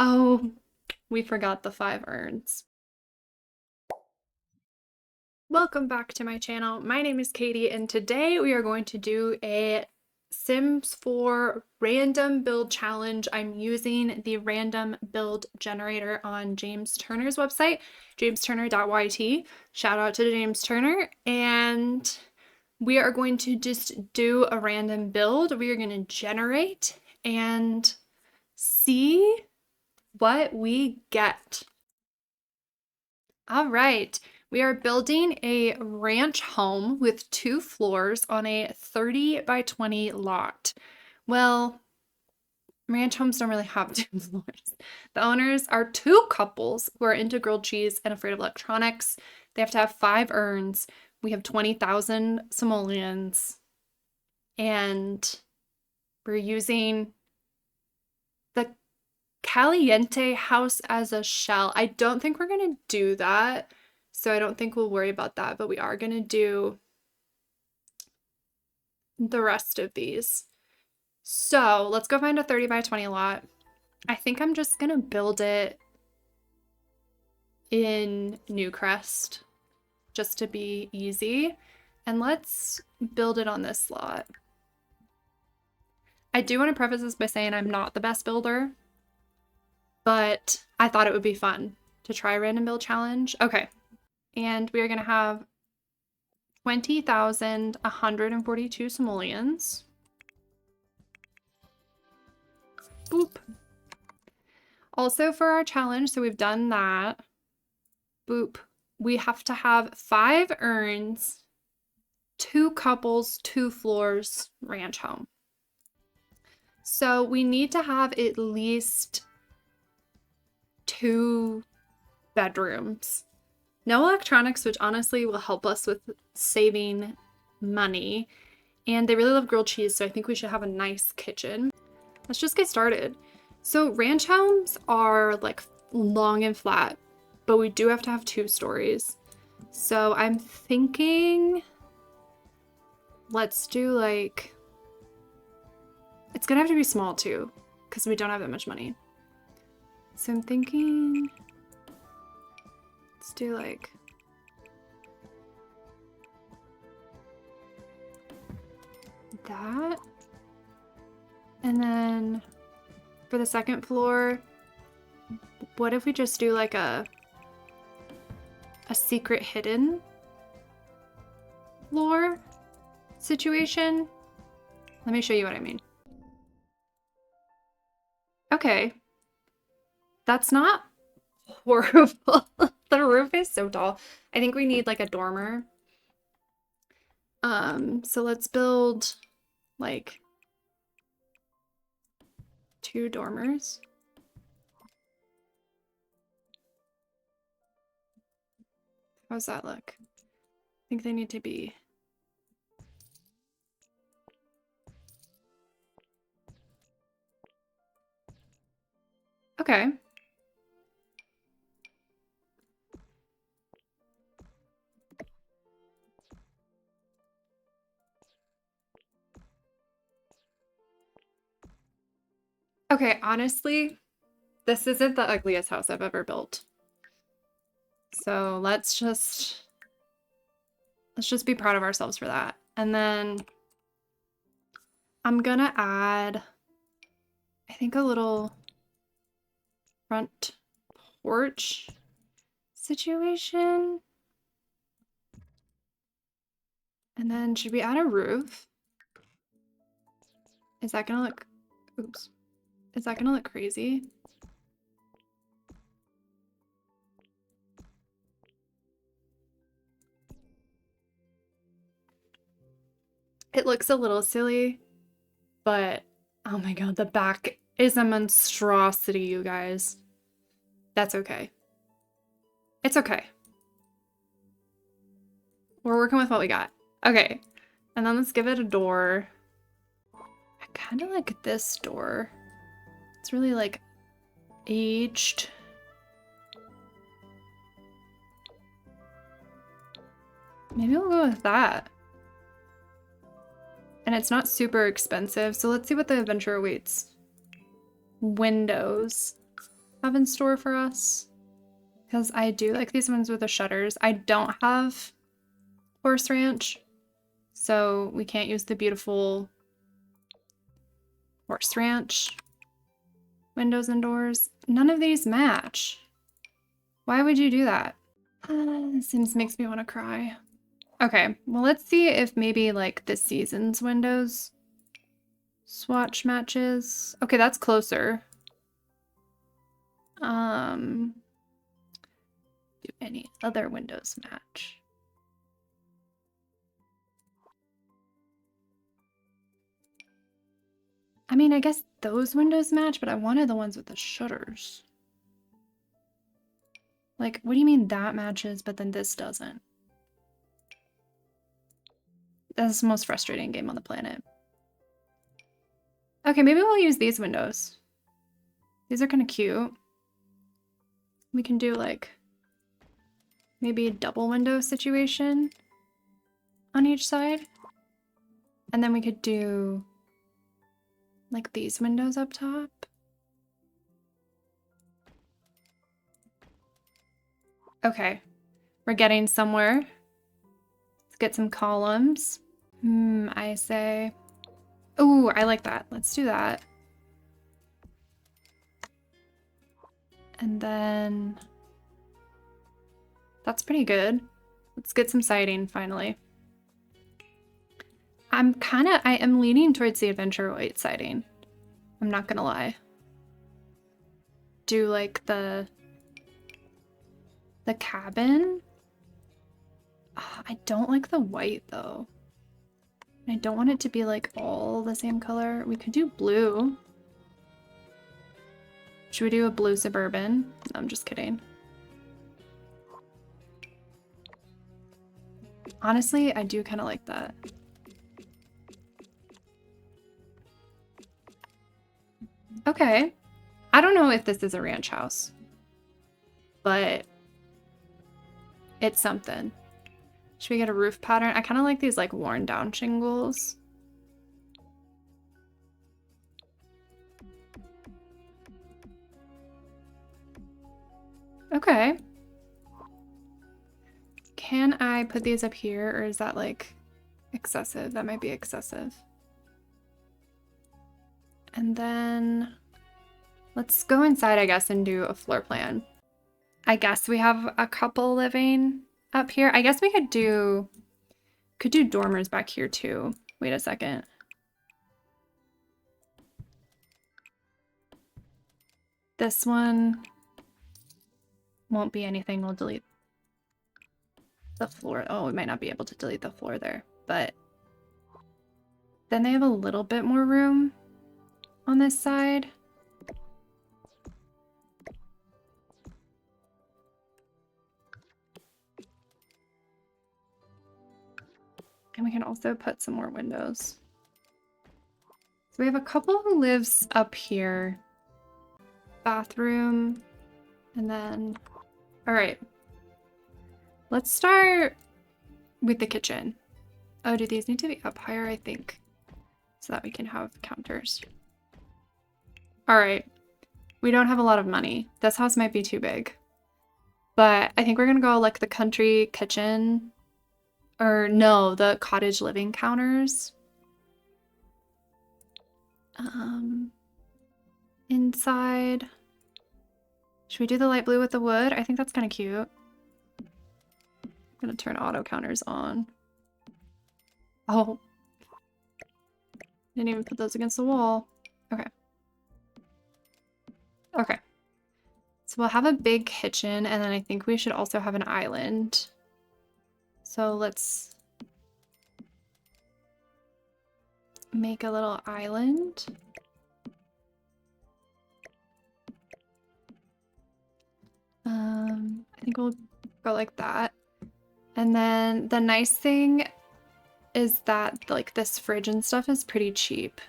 Oh, we forgot the 5 urns. Welcome back to my channel. My name is Katie, and today we are going to do a Sims 4 random build challenge. I'm using the random build generator on James Turner's website, jamesturner.yt. Shout out to James Turner. And we are going to just do a random build. We are going to generate and see what we get. All right, we are building a ranch home with 2 floors on a 30 by 20 lot. Well, ranch homes don't really have 2 floors. The owners are 2 couples who are into grilled cheese and afraid of electronics. They have to have 5 urns. We have 20,000 simoleons. And we're using the Caliente house as a shell. I don't think we're going to do that, so I don't think we'll worry about that, but we are going to do the rest of these. So let's go find a 30 by 20 lot. I think I'm just going to build it in Newcrest just to be easy. And let's build it on this lot. I do want to preface this by saying I'm not the best builder, but I thought it would be fun to try a random build challenge. Okay, and we are going to have 20,142 simoleons. Boop. Also for our challenge, so we've done that. Boop. We have to have 5 urns, 2 couples, 2 floors, ranch home. So we need to have at least 2 bedrooms. No electronics, which honestly will help us with saving money. And they really love grilled cheese, so I think we should have a nice kitchen. Let's just get started. So ranch homes are like long and flat, but we do have to have 2 stories. So I'm thinking let's do like, it's gonna have to be small too, because we don't have that much money. So I'm thinking, let's do like that. And then for the second floor, what if we just do like a secret hidden floor situation? Let me show you what I mean. Okay. That's not horrible. The roof is so tall. I think we need like a dormer. So let's build like 2 dormers. How's that look? I think they need to be okay. Okay, honestly, this isn't the ugliest house I've ever built. So let's just be proud of ourselves for that. And then I'm gonna add, I think, a little front porch situation. And then should we add a roof? Is that gonna look, oops. Is that gonna look crazy? It looks a little silly, but oh my god, the back is a monstrosity, you guys. That's okay. It's okay. We're working with what we got. Okay, and then let's give it a door. I kind of like this door. It's really like aged. Maybe we'll go with that. And it's not super expensive, so let's see what the adventure awaits. Windows. have in store for us? Because I do like these ones with the shutters. I don't have Horse Ranch, so we can't use the beautiful Horse Ranch windows and doors. None of these match. Why would you do that? This makes me want to cry. Okay, well, let's see if maybe like this season's windows swatch matches. Okay, that's closer. Do any other windows match? I mean, I guess those windows match, but I wanted the ones with the shutters. Like, what do you mean that matches, but then this doesn't? That's the most frustrating game on the planet. Okay, maybe we'll use these windows. These are kind of cute. We can do like maybe a double window situation on each side. And then we could do like these windows up top. Okay, we're getting somewhere. Let's get some columns. I say, oh, I like that. Let's do that. And then that's pretty good. Let's get some siding finally. I am leaning towards the adventure white siding. I'm not gonna lie. Do like the cabin. I don't like the white though. I don't want it to be like all the same color. We could do blue. Should we do a blue suburban? No, I'm just kidding. Honestly, I do kind of like that. Okay. I don't know if this is a ranch house, but it's something. Should we get a roof pattern? I kind of like these like worn down shingles. Okay. Can I put these up here, or is that like excessive? That might be excessive. And then let's go inside, I guess, and do a floor plan. I guess we have a couple living up here. I guess we could do dormers back here too. Wait a second. This one won't be anything. We'll delete the floor. Oh, we might not be able to delete the floor there, but then they have a little bit more room on this side. And we can also put some more windows. So we have a couple who lives up here. Bathroom. And then, all right. Let's start with the kitchen. Oh, do these need to be up higher, I think, so that we can have counters? All right. We don't have a lot of money. This house might be too big. But I think we're gonna go like the country kitchen. Or no, the cottage living counters. Inside. Should we do the light blue with the wood? I think that's kind of cute. I'm gonna turn auto counters on. Oh. Didn't even put those against the wall. Okay. Okay. So we'll have a big kitchen, and then I think we should also have an island. So let's make a little island. I think we'll go like that. And then the nice thing is that like this fridge and stuff is pretty cheap.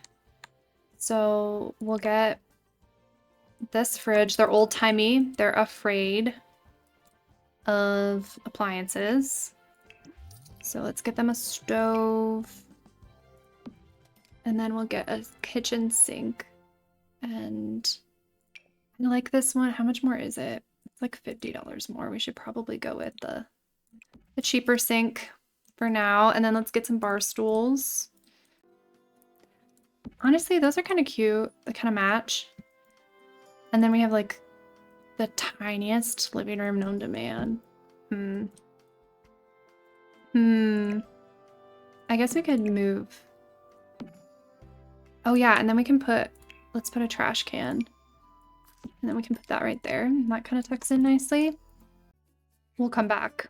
So we'll get this fridge. They're old-timey. They're afraid of appliances. So let's get them a stove. And then we'll get a kitchen sink. And I like this one. How much more is it? It's like $50 more. We should probably go with the cheaper sink for now. And then let's get some bar stools. Honestly, those are kind of cute. They kind of match. And then we have like the tiniest living room known to man. I guess we could move. Oh yeah, and then we can let's put a trash can. And then we can put that right there. And that kind of tucks in nicely. We'll come back.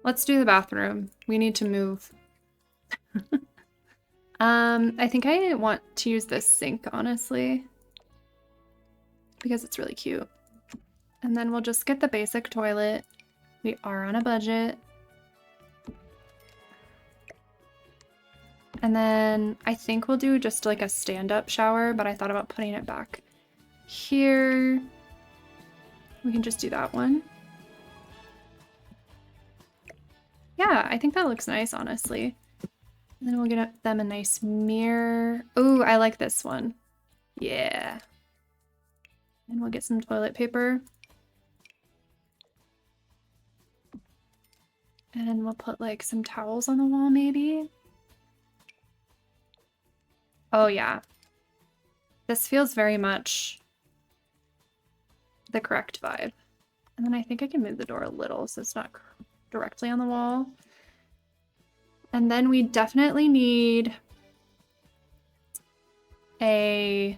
Let's do the bathroom. We need to move. I think I want to use this sink, honestly, because it's really cute. And then we'll just get the basic toilet. We are on a budget. And then I think we'll do just like a stand-up shower, but I thought about putting it back here. We can just do that one. Yeah, I think that looks nice, honestly. And then we'll get them a nice mirror. Oh, I like this one. Yeah. And we'll get some toilet paper. And we'll put like some towels on the wall, maybe. Oh yeah. This feels very much the correct vibe. And then I think I can move the door a little so it's not directly on the wall. And then we definitely need a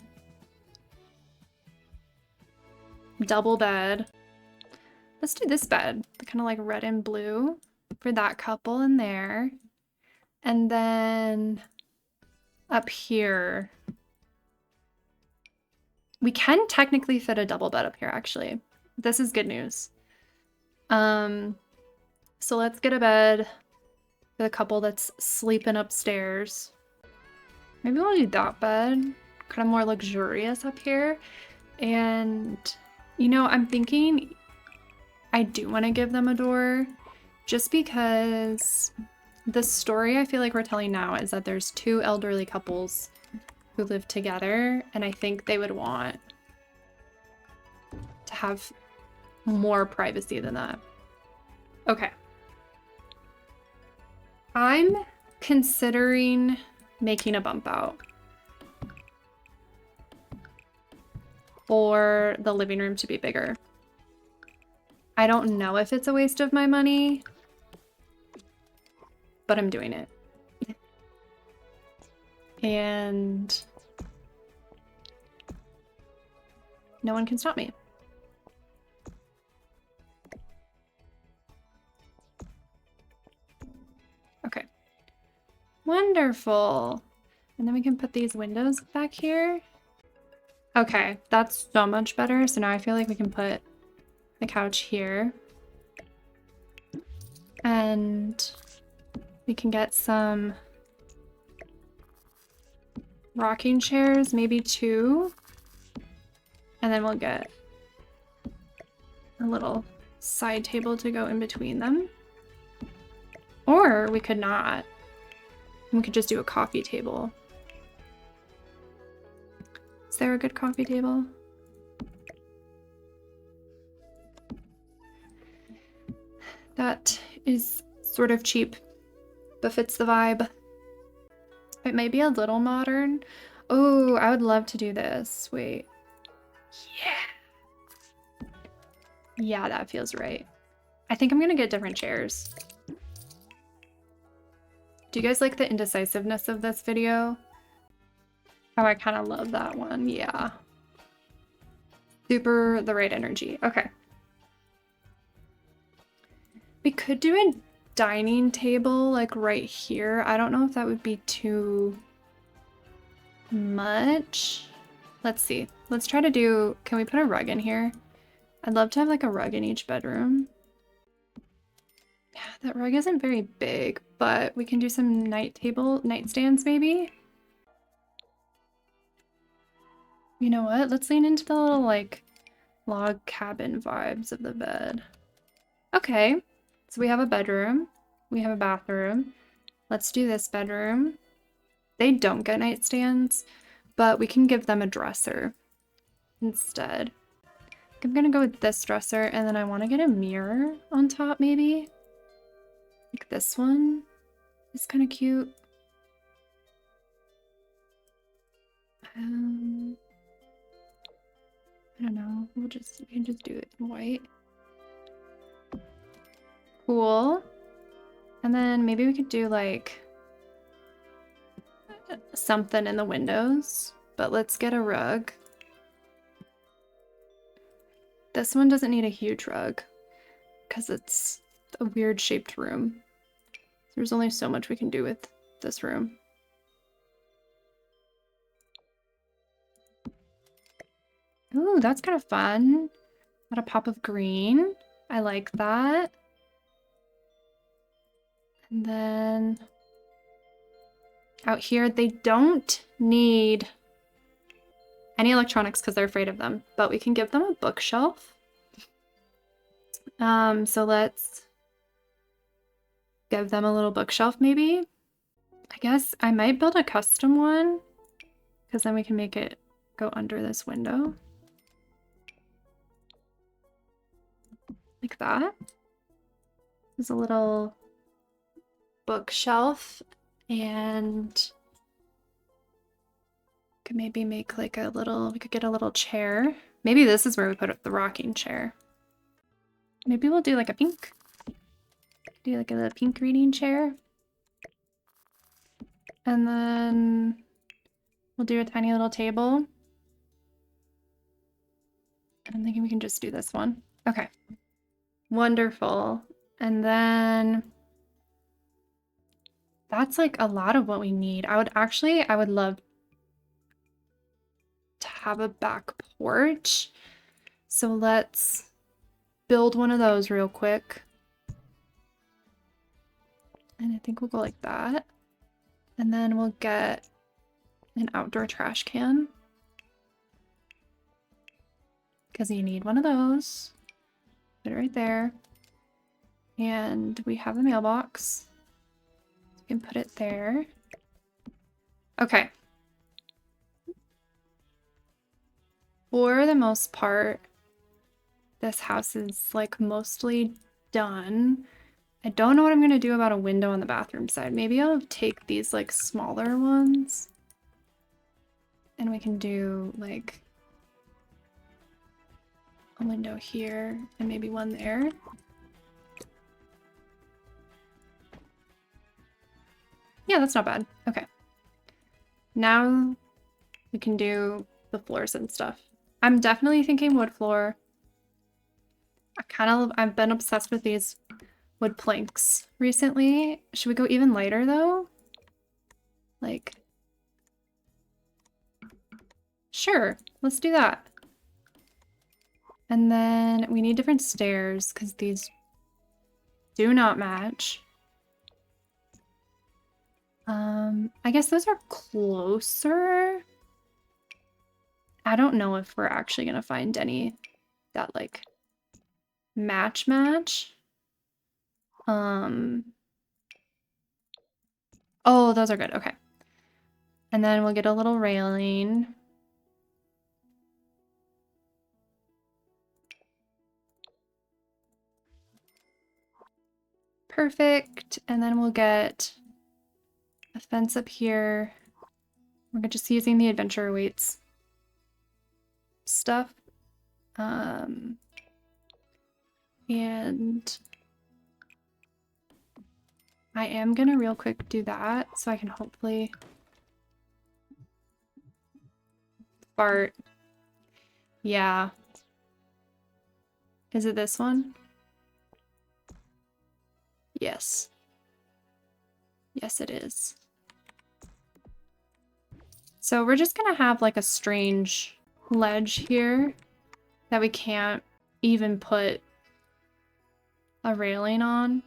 double bed. Let's do this bed, kind of like red and blue for that couple in there. And then up here, we can technically fit a double bed up here, actually. This is good news. So let's get a bed for the couple that's sleeping upstairs. Maybe we'll do that bed, kind of more luxurious up here. And, you know, I'm thinking I do want to give them a door just because the story I feel like we're telling now is that there's two elderly couples who live together, and I think they would want to have more privacy than that. Okay. I'm considering making a bump out for the living room to be bigger. I don't know if it's a waste of my money, but I'm doing it. And no one can stop me. Okay. Wonderful. And then we can put these windows back here. Okay, that's so much better. So now I feel like we can put the couch here. And we can get some rocking chairs, maybe 2. And then we'll get a little side table to go in between them. Or we could not. We could just do a coffee table. Is there a good coffee table? That is sort of cheap, but fits the vibe. It may be a little modern. Oh, I would love to do this. Wait. Yeah. Yeah, that feels right. I think I'm gonna get different chairs. Do you guys like the indecisiveness of this video? Oh, I kind of love that one. Yeah. Super the right energy. Okay. We could do a dining table like right here. I don't know if that would be too much. Let's see. Let's try to do, can we put a rug in here? I'd love to have like a rug in each bedroom. Yeah, that rug isn't very big, but we can do some nightstands maybe. You know what? Let's lean into the little like log cabin vibes of the bed. Okay, so we have a bedroom. We have a bathroom. Let's do this bedroom. They don't get nightstands, but we can give them a dresser instead. I'm gonna go with this dresser, and then I want to get a mirror on top, maybe. Like this one is kind of cute. I don't know. We can just do it in white. Cool. And then maybe we could do like something in the windows, but let's get a rug. This one doesn't need a huge rug because it's a weird shaped room. There's only so much we can do with this room. Ooh, that's kind of fun. Got a pop of green. I like that. And then out here, they don't need any electronics because they're afraid of them, but we can give them a bookshelf. So let's give them a little bookshelf maybe. I guess I might build a custom one because then we can make it go under this window. Like that. There's a little bookshelf, and could maybe make like a little, we could get a little chair. Maybe this is where we put up the rocking chair. Maybe we'll do like a pink. Do like a little pink reading chair. And then we'll do a tiny little table. I'm thinking we can just do this one. Okay. Wonderful. And then that's like a lot of what we need. I would love to have a back porch. So let's build one of those real quick. And I think we'll go like that. And then we'll get an outdoor trash can. Because you need one of those. Put it right there. And we have a mailbox. We can put it there. Okay. For the most part, this house is like mostly done. I don't know what I'm gonna do about a window on the bathroom side. Maybe I'll take these like smaller ones and we can do like a window here and maybe one there. Yeah, that's not bad. Okay. Now we can do the floors and stuff. I'm definitely thinking wood floor. I've been obsessed with these wood planks recently. Should we go even lighter though? Like, sure, let's do that. And then we need different stairs because these do not match. I guess those are closer. I don't know if we're actually gonna find any that like match. Oh, those are good. Okay. And then we'll get a little railing. Perfect. And then we'll get a fence up here. We're just using the adventure awaits stuff. And I am gonna real quick do that so I can hopefully fart. Yeah. Is it this one? Yes. Yes, it is. So we're just gonna have like a strange ledge here that we can't even put a railing on,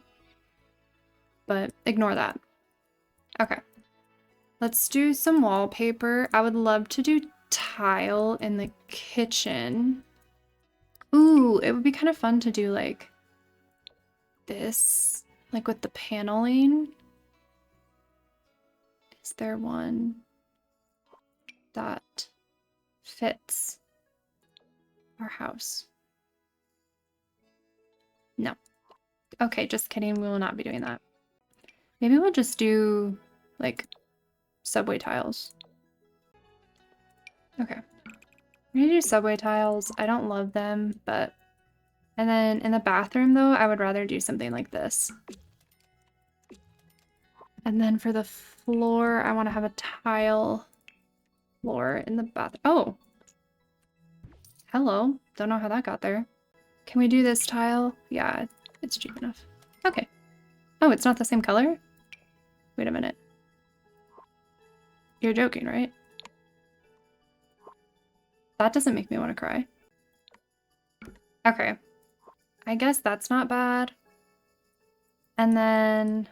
but ignore that. Okay. Let's do some wallpaper. I would love to do tile in the kitchen. Ooh, it would be kind of fun to do like this, like with the paneling. Is there one that fits our house? No. Okay, just kidding. We will not be doing that. Maybe we'll just do like subway tiles. Okay. We're gonna do subway tiles. I don't love them, but... And then in the bathroom, though, I would rather do something like this. And then for the floor, I want to have a tile floor in the bathroom. Oh! Hello. Don't know how that got there. Can we do this tile? Yeah, it's cheap enough. Okay. Oh, it's not the same color? Wait a minute. You're joking, right? That doesn't make me want to cry. Okay. I guess that's not bad. And then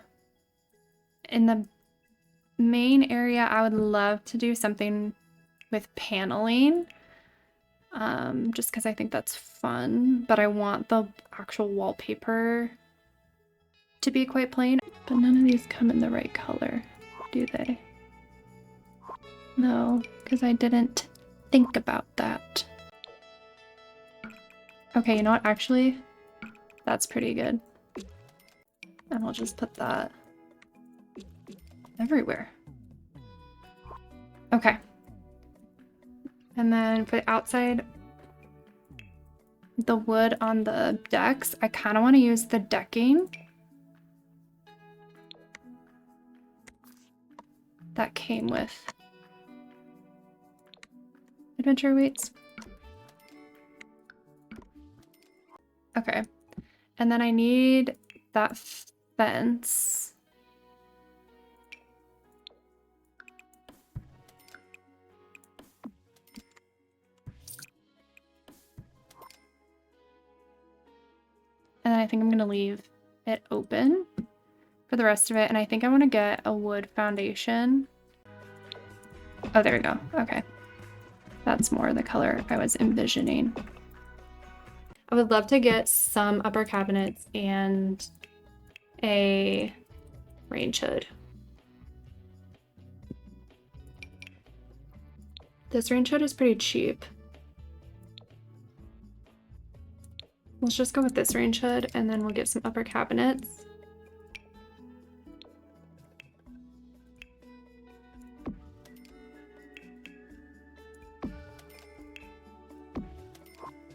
in the main area, I would love to do something with paneling. Just because I think that's fun, but I want the actual wallpaper to be quite plain. But none of these come in the right color, do they? No, because I didn't think about that. Okay, you know what? Actually, that's pretty good. And I'll just put that everywhere. Okay. And then for the outside, the wood on the decks, I kind of want to use the decking that came with Adventure Weights. Okay. And then I need that fence. And then I think I'm going to leave it open for the rest of it. And I think I want to get a wood foundation. Oh, there we go. Okay. That's more the color I was envisioning. I would love to get some upper cabinets and a range hood. This range hood is pretty cheap. Let's just go with this range hood and then we'll get some upper cabinets.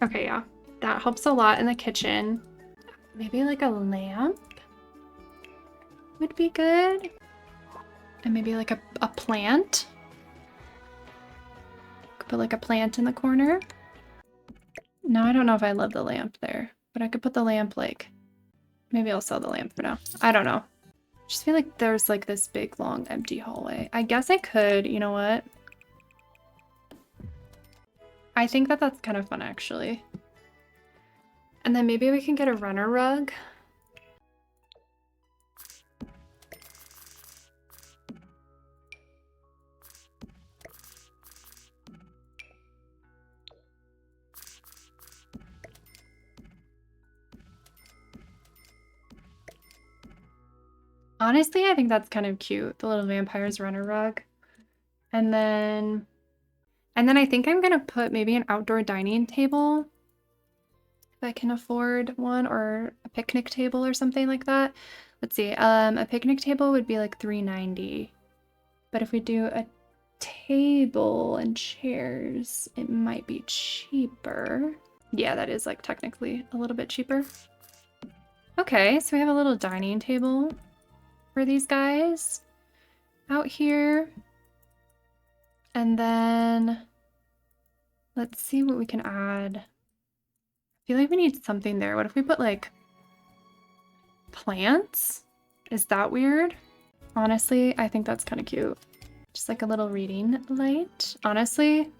Okay, yeah, that helps a lot in the kitchen. Maybe like a lamp would be good. And maybe like a plant. Could put like a plant in the corner. No, I don't know if I love the lamp there, but I could put the lamp like, maybe I'll sell the lamp for now. I don't know. I just feel like there's like this big long empty hallway. I guess I could, you know what? I think that that's kind of fun actually. And then maybe we can get a runner rug. Honestly, I think that's kind of cute, the little vampire's runner rug. And then I think I'm gonna put maybe an outdoor dining table if I can afford one, or a picnic table or something like that. Let's see, a picnic table would be like $3.90. But if we do a table and chairs, it might be cheaper. Yeah, that is like technically a little bit cheaper. Okay, so we have a little dining table for these guys out here. And then let's see what we can add. I feel like we need something there. What if we put like plants? Is that weird? Honestly, I think that's kind of cute. Just like a little reading light. Honestly,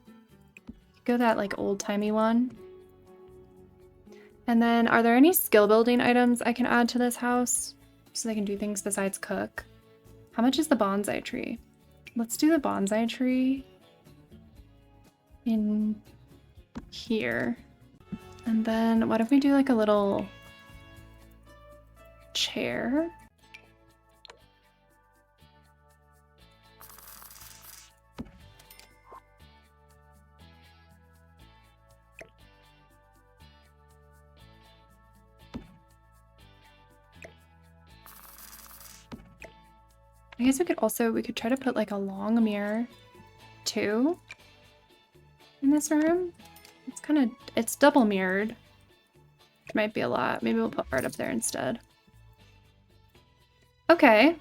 go that like old-timey one. And then are there any skill building items I can add to this house so they can do things besides cook? How much is the bonsai tree? Let's do the bonsai tree in here. And then what if we do like a little chair? I guess we could try to put like a long mirror too in this room. It's double mirrored. Which might be a lot. Maybe we'll put art up there instead. Okay.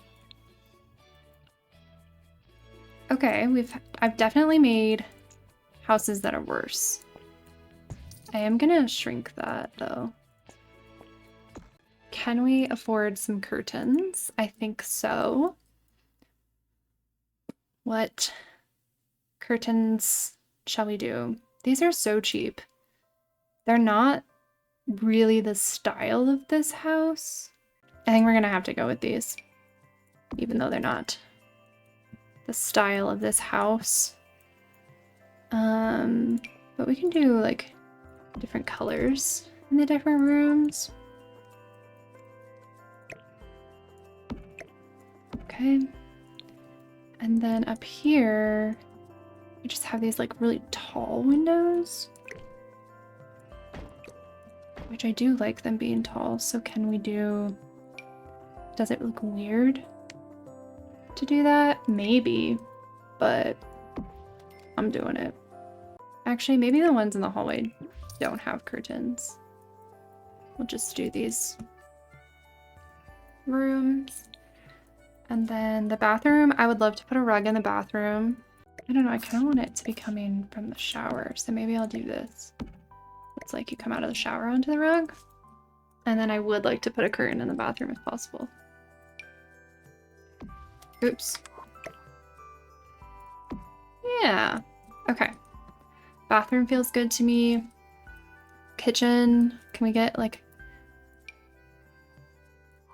Okay, I've definitely made houses that are worse. I am gonna shrink that though. Can we afford some curtains? I think so. What curtains shall we do? These are so cheap. They're not really the style of this house. I think we're gonna have to go with these, even though they're not the style of this house. But we can do like different colors in the different rooms. Okay. And then up here, we just have these like really tall windows, which I do like them being tall. So can we do, does it look weird to do that? Maybe, but I'm doing it. Actually, maybe the ones in the hallway don't have curtains. We'll just do these rooms. And then the bathroom, I would love to put a rug in the bathroom. I don't know, I kind of want it to be coming from the shower, so maybe I'll do this. It's like you come out of the shower onto the rug. And then I would like to put a curtain in the bathroom if possible. Oops. Yeah. Okay. Bathroom feels good to me. Kitchen, can we get like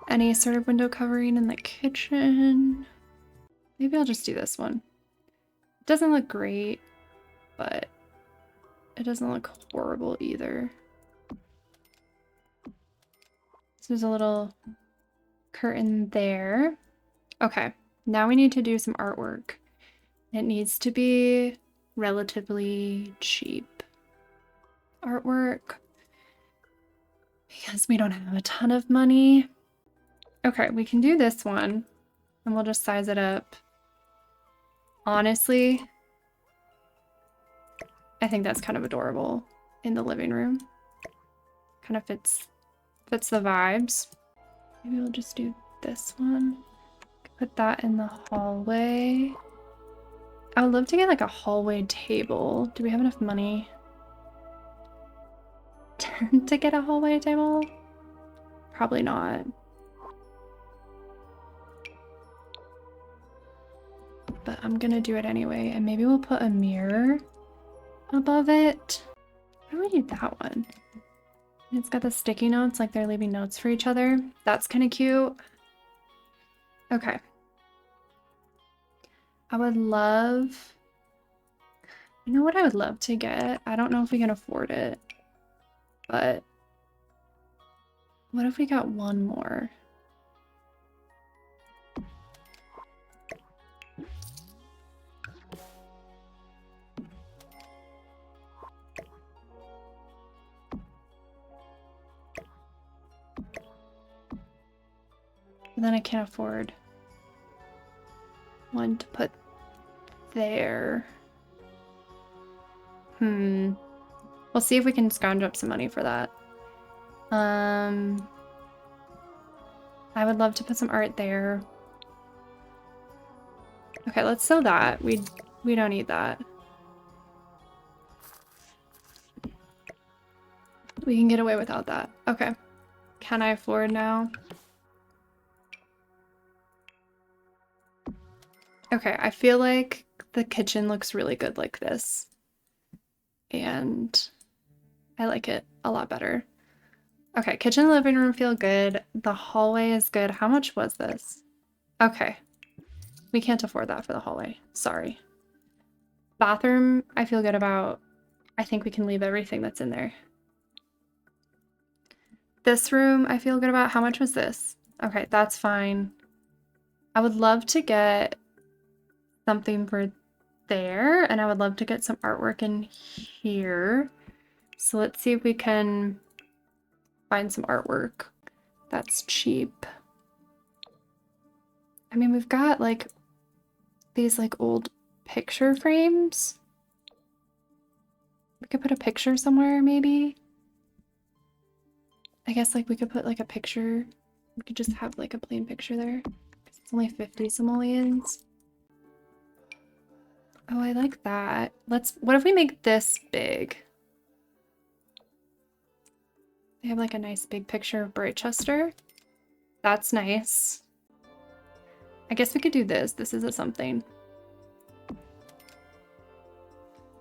any sort of window covering in the kitchen? Maybe I'll just do this one. It doesn't look great, but it doesn't look horrible either. So there's a little curtain there. Okay, now we need to do some artwork. It needs to be relatively cheap artwork because we don't have a ton of money. Okay, we can do this one and we'll just size it up. Honestly, I think that's kind of adorable in the living room. Kind of fits the vibes. Maybe we'll just do this one. Put that in the hallway. I would love to get like a hallway table. Do we have enough money to get a hallway table? Probably not. But I'm gonna do it anyway, and maybe we'll put a mirror above it. How do we do that one? It's got the sticky notes, like they're leaving notes for each other. That's kind of cute. Okay. I would love... You know what I would love to get? I don't know if we can afford it, but what if we got one more? But then I can't afford one to put there. We'll see if we can scrounge up some money for that. I would love to put some art there. Okay, let's sell that. We don't need that. We can get away without that. Okay. Can I afford now? Okay, I feel like the kitchen looks really good like this. And I like it a lot better. Okay, kitchen and living room feel good. The hallway is good. How much was this? Okay. We can't afford that for the hallway. Sorry. Bathroom, I feel good about. I think we can leave everything that's in there. This room, I feel good about. How much was this? Okay, that's fine. I would love to get something for there, and I would love to get some artwork in here. So let's see if we can find some artwork that's cheap. I mean, we've got like these like old picture frames. We could put a picture somewhere, maybe. I guess like we could put like a picture. We could just have like a plain picture there. It's only 50 simoleons. Oh, I like that. What if we make this big? They have like a nice big picture of Brightchester. That's nice. I guess we could do this. This is a something.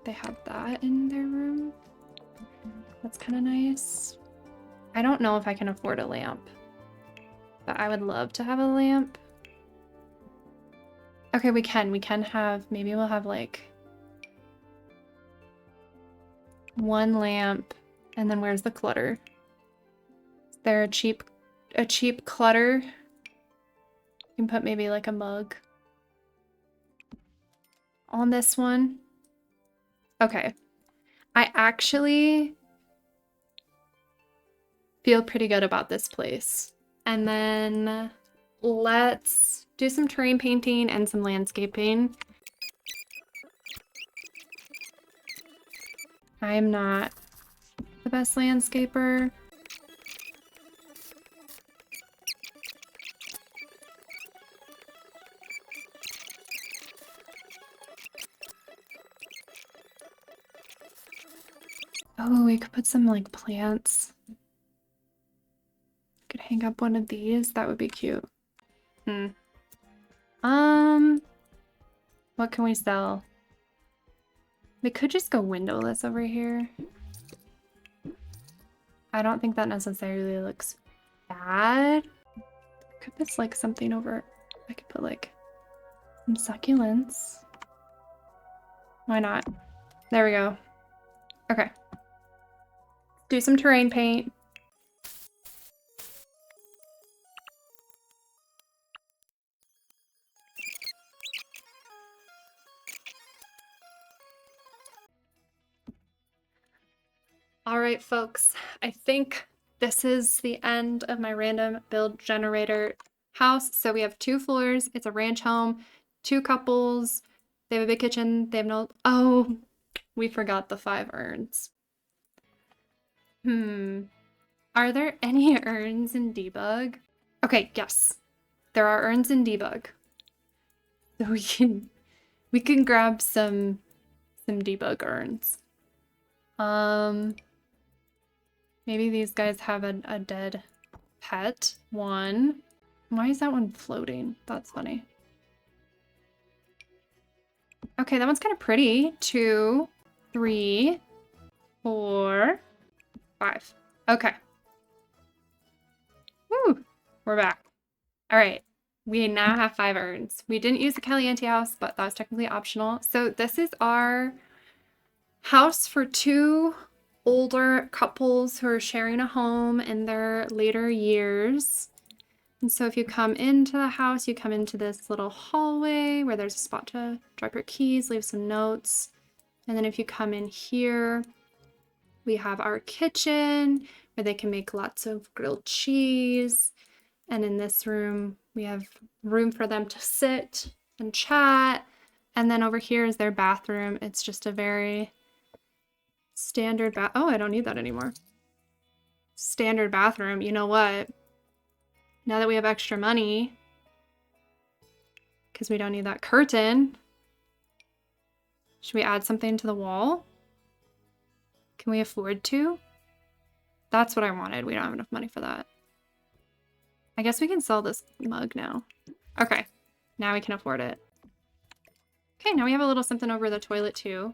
They have that in their room. That's kind of nice. I don't know if I can afford a lamp, but I would love to have a lamp. Okay, we can have, maybe we'll have like one lamp, and then where's the clutter? Is there a cheap clutter? You can put maybe like a mug on this one. Okay. I actually feel pretty good about this place. And then let's do some terrain painting and some landscaping. I am not the best landscaper. Oh, we could put some like plants. Could hang up one of these. That would be cute. What can we sell? We could just go windowless over here. I don't think that necessarily looks bad. I could put like something over. I could put like some succulents. Why not? There we go. Okay. Do some terrain paint. All right, folks, I think this is the end of my random build generator house. So we have 2 floors. It's a ranch home, 2 couples. They have a big kitchen. They have no, oh, we forgot the 5 urns. Are there any urns in debug? Okay, yes. There are urns in debug. So we can grab some debug urns. Maybe these guys have a dead pet. 1. Why is that one floating? That's funny. Okay, that one's kind of pretty. 2, 3, 4, 5. Okay. Woo! We're back. All right. We now have 5 urns. We didn't use the Caliente house, but that was technically optional. So this is our house for 2 older couples who are sharing a home in their later years. And so if you come into the house, you come into this little hallway where there's a spot to drop your keys, leave some notes. And then if you come in here, we have our kitchen where they can make lots of grilled cheese. And in this room, we have room for them to sit and chat. And then over here is their bathroom. It's just a very standard oh, I don't need that anymore. Standard bathroom. You know what? Now that we have extra money, because we don't need that curtain, should we add something to the wall? Can we afford to? That's what I wanted. We don't have enough money for that. I guess we can sell this mug now. Okay, now we can afford it. Okay, now we have a little something over the toilet too.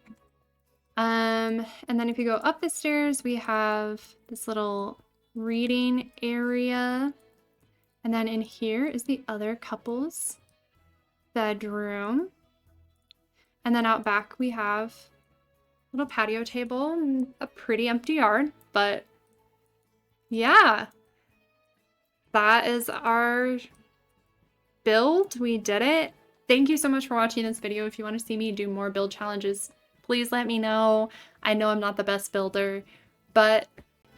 And then if you go up the stairs, we have this little reading area. And then in here is the other couple's bedroom. And then out back we have a little patio table and a pretty empty yard. But yeah, that is our build. We did it. Thank you so much for watching this video. If you want to see me do more build challenges, please let me know. I know I'm not the best builder, but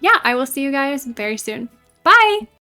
yeah, I will see you guys very soon. Bye!